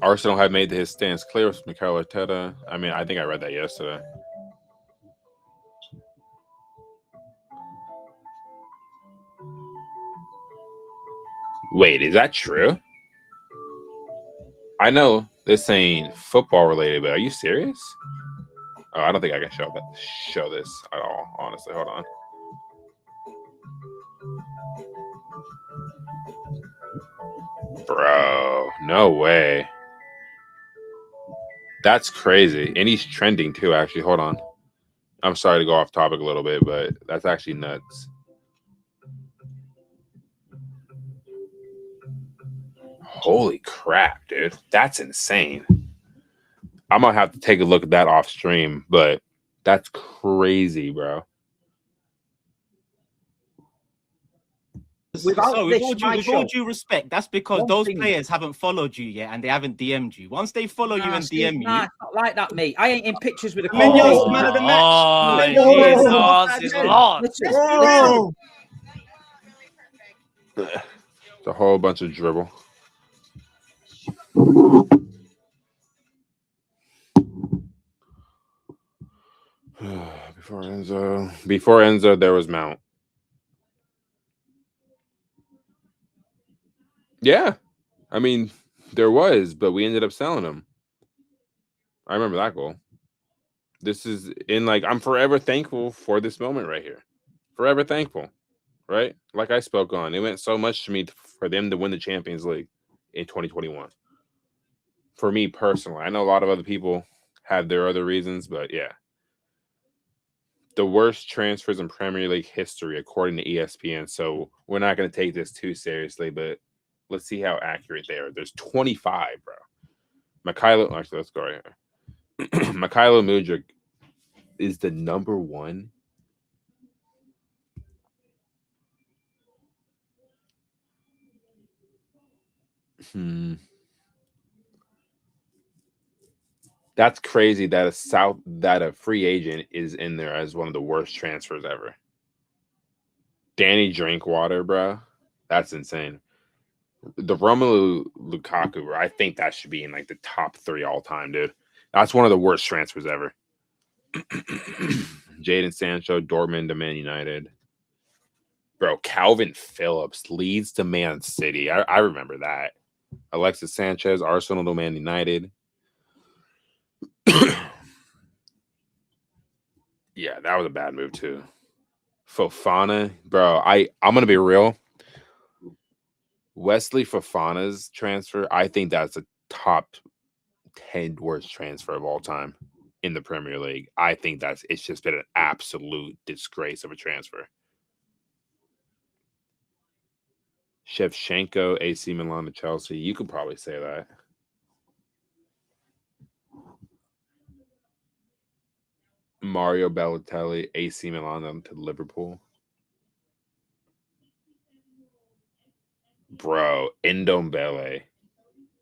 Arsenal have made his stance clear with Mikel Arteta. I mean, I think I read that yesterday. Wait, is that true? I know this ain't football related, but are you serious? Oh, I don't think I can show this at all, honestly. Hold on. Bro, no way. That's crazy. And he's trending too, actually. Hold on. I'm sorry to go off topic a little bit, but that's actually nuts. Holy crap, dude. That's insane. I'm going to have to take a look at that off stream, but that's crazy, bro. With all due respect, that's because those players haven't followed you yet and they haven't DM'd you. Once they follow you and DM you, it's not like that, mate. I ain't in pictures with a man of the match. It's a whole bunch of dribble. Before Enzo, there was Mount. Yeah, I mean, there was, but we ended up selling him. I remember that goal. This is I'm forever thankful for this moment right here. Forever thankful, right? Like I spoke on, it meant so much to me for them to win the Champions League in 2021. For me personally, I know a lot of other people have their other reasons, but yeah. The worst transfers in Premier League history, according to ESPN. So we're not going to take this too seriously, but let's see how accurate they are. There's 25, bro. Actually, let's go right here. Mykhailo Mudryk is the number one. That's crazy that a free agent is in there as one of the worst transfers ever. Danny Drinkwater, bro. That's insane. The Romelu Lukaku, bro, I think that should be in the top 3 all time, dude. That's one of the worst transfers ever. Jadon Sancho, Dortmund to Man United. Bro, Calvin Phillips, Leeds to Man City. I remember that. Alexis Sanchez, Arsenal to Man United. Yeah, that was a bad move too. Fofana, bro, I'm going to be real. Wesley Fofana's transfer, I think that's a top 10 worst transfer of all time in the Premier League. I think it's just been an absolute disgrace of a transfer. Shevchenko, AC Milan to Chelsea. You could probably say that. Mario Balotelli, AC Milan to Liverpool. Bro, Ndombele.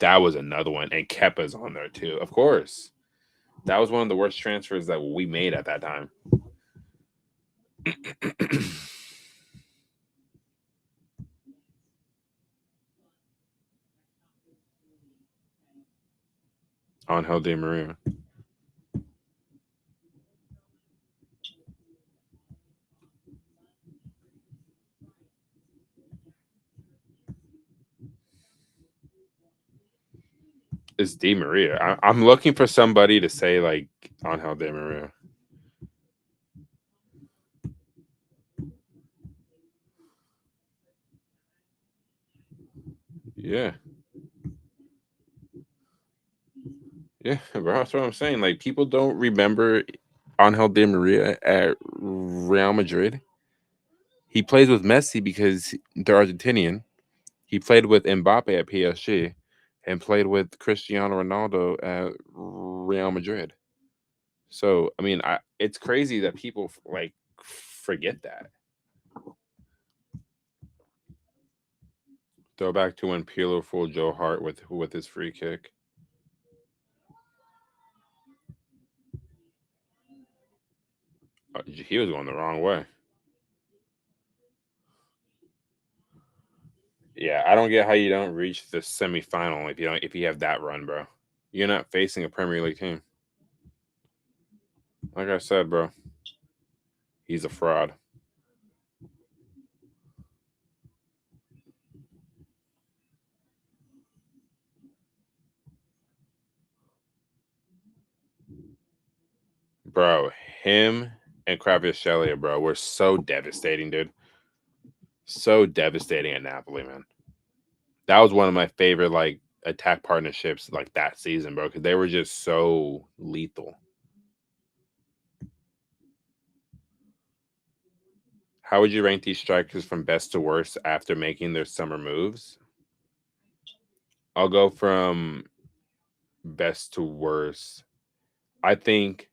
That was another one. And Kepa's on there too. Of course. That was one of the worst transfers that we made at that time. Angel Di Maria. It's Di Maria. I'm looking for somebody to say Angel Di Maria. Yeah. Yeah, bro, that's what I'm saying. People don't remember Angel Di Maria at Real Madrid. He plays with Messi because they're Argentinian. He played with Mbappe at PSG and played with Cristiano Ronaldo at Real Madrid. So, I mean, it's crazy that people forget that. Throw back to when Pirlo fooled Joe Hart with his free kick. He was going the wrong way. Yeah, I don't get how you don't reach the semi-final if you have that run, bro. You're not facing a Premier League team. Like I said, bro, he's a fraud. Bro, him and Kvaratskhelia, bro, were so devastating, dude. So devastating at Napoli, man. that was one of my favorite like attack partnerships like that season, bro, because they were just so lethal. How would you rank these strikers from best to worst after making their summer moves? I'll go from best to worst. I think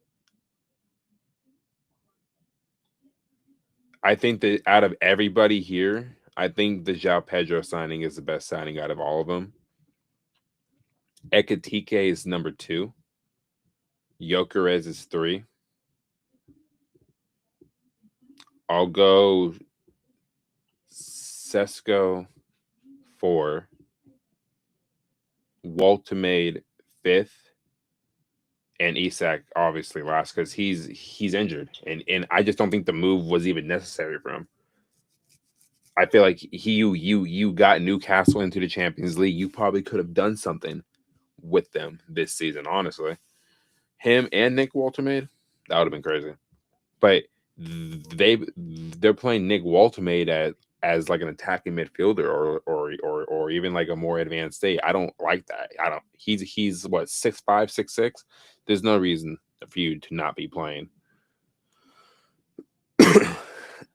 that out of everybody here, I think the João Pedro signing is the best signing out of all of them. Ekatike is number 2. Gyökeres is 3. I'll go Sesko 4. Walter 5th. And Isak obviously last because he's injured. And I just don't think the move was even necessary for him. I feel like you got Newcastle into the Champions League. You probably could have done something with them this season, honestly. Him and Nick Waltermaid, that would have been crazy. But they're playing Nick Waltermaid as like an attacking midfielder or even like a more advanced state. I don't like that. He's what, 6'5", 6'6"? There's no reason for you to not be playing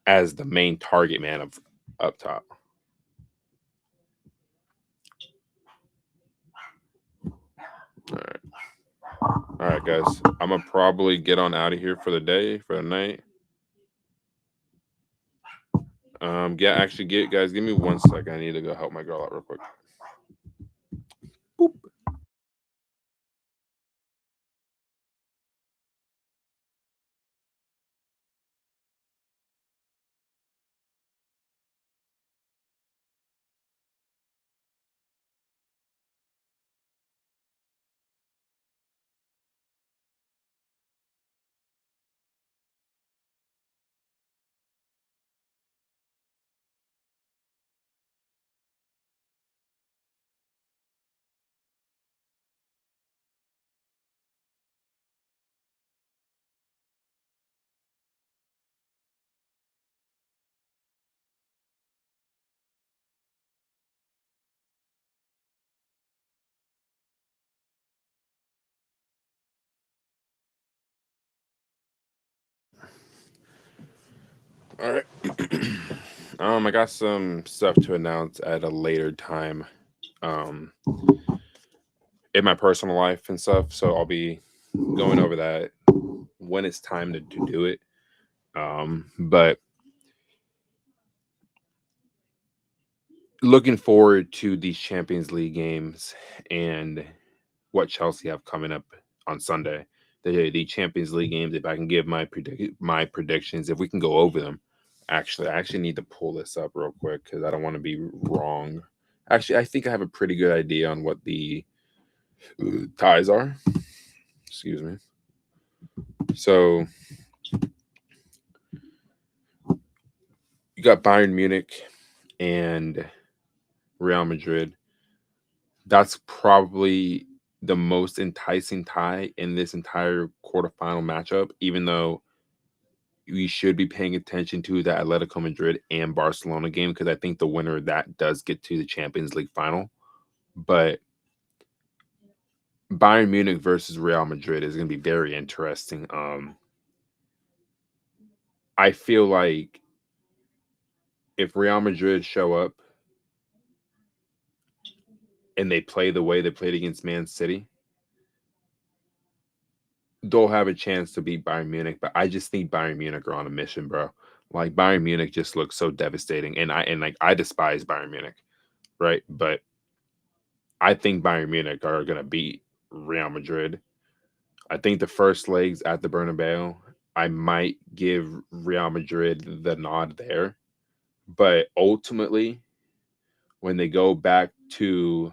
as the main target man of up top. All right, guys. I'm gonna probably get on out of here for the day, for the night. Yeah, actually, guys, give me 1 second. I need to go help my girl out real quick. Boop. All right. I got some stuff to announce at a later time, in my personal life and stuff. So I'll be going over that when it's time to do it. But looking forward to these Champions League games and what Chelsea have coming up on Sunday. The Champions League games. If I can give my predictions, if we can go over them. Actually, I actually need to pull this up real quick because I don't want to be wrong. Actually, I think I have a pretty good idea on what the ties are. Excuse me. So you got Bayern Munich and Real Madrid. That's probably the most enticing tie in this entire quarterfinal matchup, even though we should be paying attention to the Atletico Madrid and Barcelona game because I think the winner of that does get to the Champions League final. But Bayern Munich versus Real Madrid is going to be very interesting. I feel like if Real Madrid show up and they play the way they played against Man City, they'll have a chance to beat Bayern Munich. But I just think Bayern Munich are on a mission, bro. Like Bayern Munich just looks so devastating, and I despise Bayern Munich, right? But I think Bayern Munich are gonna beat Real Madrid. I think the first legs at the Bernabeu, I might give Real Madrid the nod there, but ultimately, when they go back to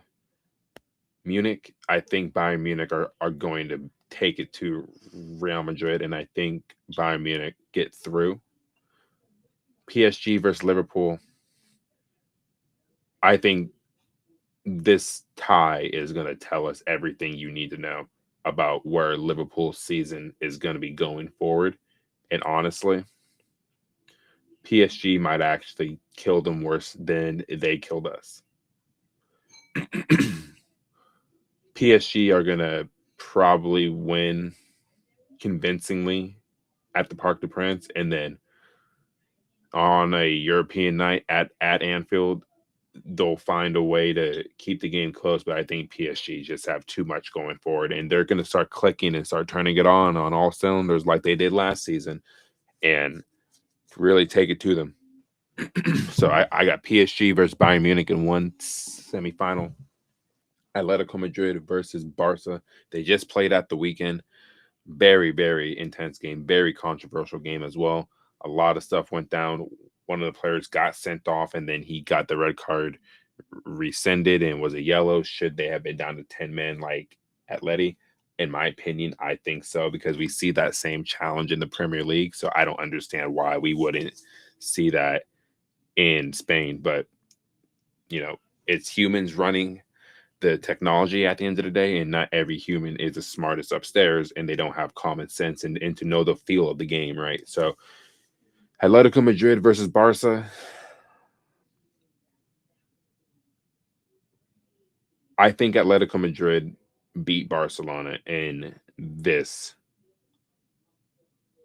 Munich, I think Bayern Munich are going to take it to Real Madrid, and I think Bayern Munich get through. PSG versus Liverpool, I think this tie is going to tell us everything you need to know about where Liverpool's season is going to be going forward. And honestly, PSG might actually kill them worse than they killed us. PSG are going to probably win convincingly at the Parc des Princes, and then on a European night at Anfield, they'll find a way to keep the game close. But I think PSG just have too much going forward, and they're going to start clicking and start turning it on all cylinders like they did last season, and really take it to them. So I got PSG versus Bayern Munich in one semifinal. Atletico Madrid versus Barca. They just played at the weekend. Very, very intense game. Very controversial game as well. A lot of stuff went down. One of the players got sent off, and then he got the red card rescinded and was a yellow. Should they have been down to 10 men like Atleti? In my opinion, I think so, because we see that same challenge in the Premier League. So I don't understand why we wouldn't see that in Spain. But, you know, it's humans running the technology at the end of the day, and not every human is the smartest upstairs, and they don't have common sense and to know the feel of the game, right? So Atletico Madrid versus Barca. I think Atletico Madrid beat Barcelona in this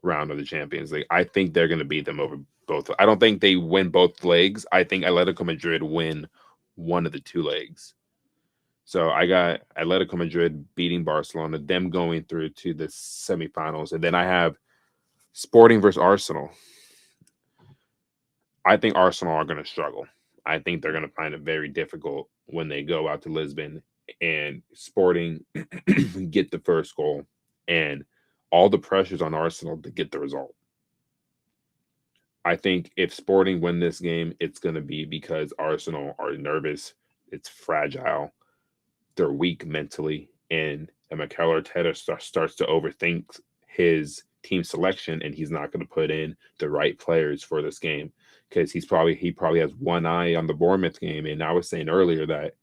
round of the Champions League. I think they're going to beat them over both. I don't think they win both legs. I think Atletico Madrid win one of the two legs. So I got Atletico Madrid beating Barcelona, them going through to the semifinals. And then I have Sporting versus Arsenal. I think Arsenal are going to struggle. I think they're going to find it very difficult when they go out to Lisbon, and Sporting get the first goal. And all the pressure's on Arsenal to get the result. I think if Sporting win this game, it's going to be because Arsenal are nervous. It's fragile. They're weak mentally, and Mikel Arteta starts to overthink his team selection, and he's not going to put in the right players for this game, because he probably has one eye on the Bournemouth game. And I was saying earlier that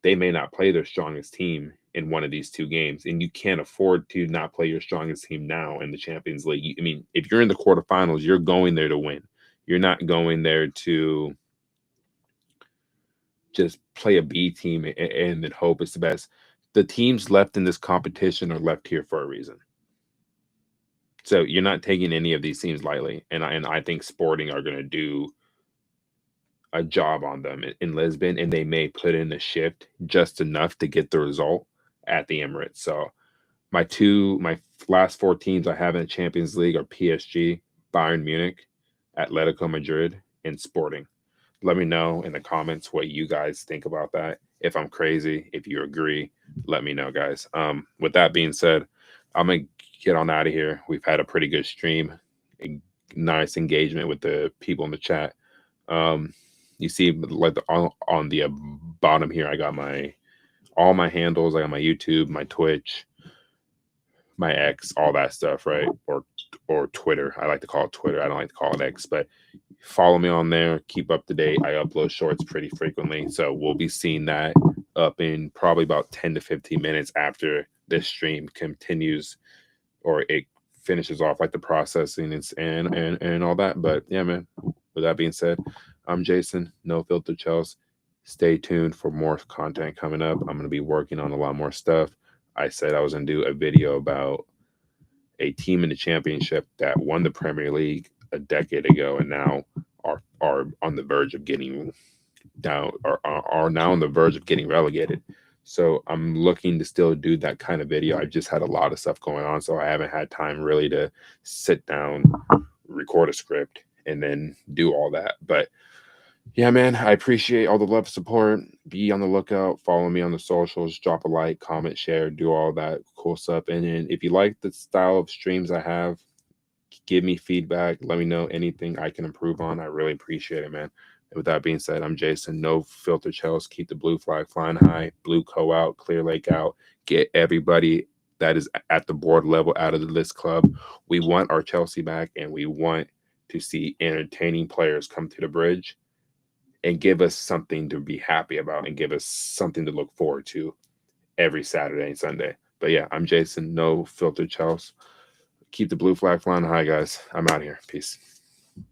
they may not play their strongest team in one of these two games, and you can't afford to not play your strongest team now in the Champions League. I mean, if you're in the quarterfinals, you're going there to win. You're not going there to just play a B team and then hope it's the best. The teams left in this competition are left here for a reason. So you're not taking any of these teams lightly. And I think Sporting are going to do a job on them in Lisbon, and they may put in a shift just enough to get the result at the Emirates. So my last four teams I have in the Champions League are PSG, Bayern Munich, Atletico Madrid, and Sporting. Let me know in the comments what you guys think about that. If I'm crazy, if you agree, let me know, guys. With that being said, I'm going to get on out of here. We've had a pretty good stream, a nice engagement with the people in the chat. You see, like on the bottom here, I got all my handles. I got my YouTube, my Twitch, my X, all that stuff, right? Or Twitter. I like to call it Twitter. I don't like to call it X, but follow me on there. Keep up to date. I upload shorts pretty frequently, so we'll be seeing that up in probably about 10 to 15 minutes after this stream continues, or it finishes off, like the processing and all that. But yeah, man. With that being said, I'm Jason, No Filter Chels. Stay tuned for more content coming up. I'm going to be working on a lot more stuff. I said I was going to do a video about a team in the championship that won the Premier League a decade ago and now are on the verge of getting down, or are now on the verge of getting relegated. So I'm looking to still do that kind of video. I've just had a lot of stuff going on, so I haven't had time really to sit down, record a script, and then do all that. But yeah, man, I appreciate all the love and support. Be on the lookout. Follow me on the socials. Drop a like, comment, share, do all that cool stuff. And then if you like the style of streams I have, give me feedback. Let me know anything I can improve on. I really appreciate it, man. And with that being said, I'm Jason. No Filter Chels. Keep the blue flag flying high. Blue Co out. Clear Lake out. Get everybody that is at the board level out of the list club. We want our Chelsea back, and we want to see entertaining players come to the bridge and give us something to be happy about and give us something to look forward to every Saturday and Sunday. But yeah, I'm Jason. No Filter Chels. Keep the blue flag flying high, guys. I'm out here. Peace.